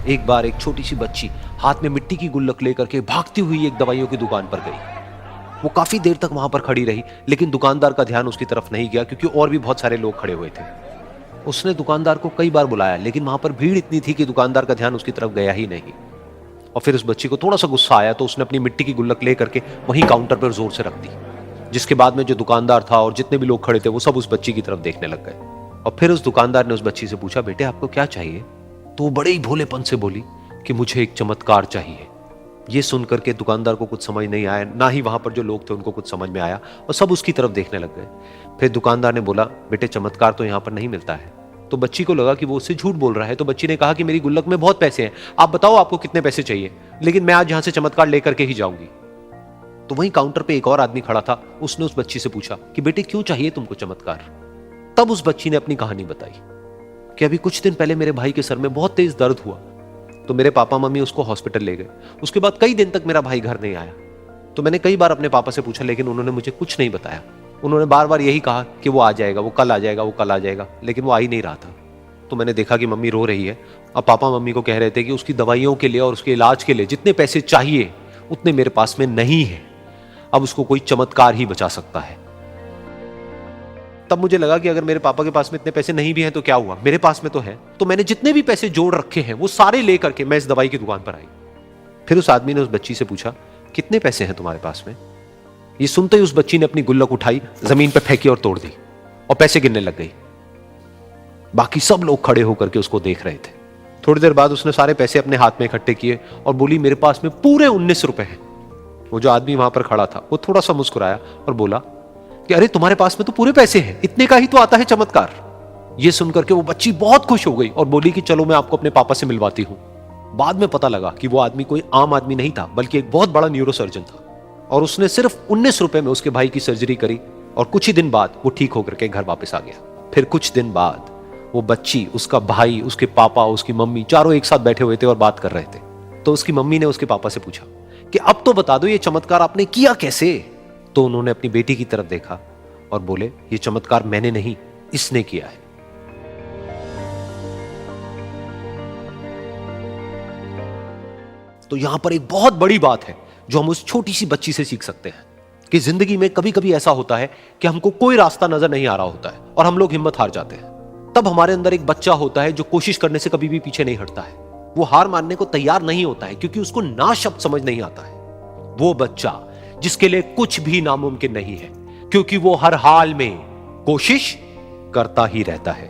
एक बार एक छोटी सी बच्ची हाथ में मिट्टी की गुल्लक लेकर के भागती हुई एक दवाइयों की दुकान पर गई। वो काफी देर तक वहां पर खड़ी रही, लेकिन दुकानदार का ध्यान उसकी तरफ नहीं गया क्योंकि और भी बहुत सारे लोग खड़े हुए थे। उसने दुकानदार को कई बार बुलाया, लेकिन वहां पर भीड़ इतनी थी कि दुकानदार का ध्यान उसकी तरफ गया ही नहीं। और फिर उस बच्ची को थोड़ा सा गुस्सा आया तो उसने अपनी मिट्टी की गुल्लक लेकर के वहीं काउंटर पर जोर से रख दी, जिसके बाद में जो दुकानदार था और जितने भी लोग खड़े थे वो सब उस बच्ची की तरफ देखने लग गए। और फिर उस दुकानदार ने उस बच्ची से पूछा, बेटे आपको क्या चाहिए? तो वो बड़े ही भोलेपन से बोली कि मुझे एक चमत्कार चाहिए। ये सुनकर के दुकानदार को कुछ समझ नहीं आया, ना ही वहां पर जो लोग थे उनको कुछ समझ में आया, और सब उसकी तरफ देखने लग गए। फिर दुकानदार ने बोला, बेटे चमत्कार तो यहाँ पर नहीं मिलता है। तो बच्ची को लगा कि वो उससे झूठ बोल रहा है, तो बच्ची ने कहा कि मेरी गुल्लक में बहुत पैसे हैं, आप बताओ आपको कितने पैसे चाहिए, लेकिन मैं आज यहां से चमत्कार लेकर के ही जाऊंगी। तो वहीं काउंटर पे एक और आदमी खड़ा था, उसने उस बच्ची से पूछा कि बेटे क्यों चाहिए तुमको चमत्कार? तब उस बच्ची ने अपनी कहानी बताई कि अभी कुछ दिन पहले मेरे भाई के सर में बहुत तेज दर्द हुआ, तो मेरे पापा मम्मी उसको हॉस्पिटल ले गए। उसके बाद कई दिन तक मेरा भाई घर नहीं आया। तो मैंने कई बार अपने पापा से पूछा, लेकिन उन्होंने मुझे कुछ नहीं बताया। उन्होंने बार बार यही कहा कि वो आ जाएगा, वो कल आ जाएगा, वो कल आ जाएगा, लेकिन वो आ ही नहीं रहा था। तो मैंने देखा कि मम्मी रो रही है, और पापा मम्मी को कह रहे थे कि उसकी दवाइयों के लिए और उसके इलाज के लिए जितने पैसे चाहिए उतने मेरे पास में नहीं है, अब उसको कोई चमत्कार ही बचा सकता है। तब मुझे लगा कि अगर मेरे पापा के पास में इतने पैसे नहीं भी हैं तो क्या हुआ, मेरे पास में तो है। तो मैंने जितने भी पैसे जोड़ रखे हैं वो सारे लेकर के मैं इस दवाई की दुकान पर आई। फिर उस आदमी ने उस बच्ची से पूछा, कितने पैसे हैं तुम्हारे पास में? ये सुनते ही उस बच्ची ने अपनी गुल्लक उठाई, जमीन पर फेंकी और तोड़ दी, और पैसे गिनने लग गई। बाकी सब लोग खड़े होकर के उसको देख रहे थे। थोड़ी देर बाद उसने सारे पैसे अपने हाथ में इकट्ठे किए और बोली, मेरे पास में पूरे 19 रुपए हैं। वो जो आदमी वहां पर खड़ा था वो थोड़ा सा मुस्कुराया और बोला कि अरे तुम्हारे पास में तो पूरे पैसे हैं, इतने का ही तो आता है चमत्कार। ये सुनकर के वो बच्ची बहुत खुश हो गई और बोली कि चलो मैं आपको अपने पापा से मिलवाती हूं। बाद में पता लगा कि वो आदमी कोई आम आदमी नहीं था, बल्कि एक बहुत बड़ा न्यूरोसर्जन था, और उसने सिर्फ 19 रुपए में उसके भाई की सर्जरी करी, और कुछ ही दिन बाद वो ठीक होकर के घर वापस आ गया। फिर कुछ दिन बाद वो बच्ची, उसका भाई, उसके पापा, उसकी मम्मी चारों एक साथ बैठे हुए थे और बात कर रहे थे। तो उसकी मम्मी ने उसके पापा से पूछा कि अब तो बता दो ये चमत्कार आपने किया कैसे? तो उन्होंने अपनी बेटी की तरफ देखा और बोले, ये चमत्कार मैंने नहीं, इसने किया है। तो यहां पर एक बहुत बड़ी बात है जो हम उस छोटी सी बच्ची से सीख सकते हैं कि जिंदगी में कभी कभी ऐसा होता है कि हमको कोई रास्ता नजर नहीं आ रहा होता है और हम लोग हिम्मत हार जाते हैं। तब हमारे अंदर एक बच्चा होता है जो कोशिश करने से कभी भी पीछे नहीं हटता है। वो हार मानने को तैयार नहीं होता है क्योंकि उसको ना शब्द समझ नहीं आता है। वो बच्चा जिसके लिए कुछ भी नामुमकिन नहीं है, क्योंकि वो हर हाल में कोशिश करता ही रहता है।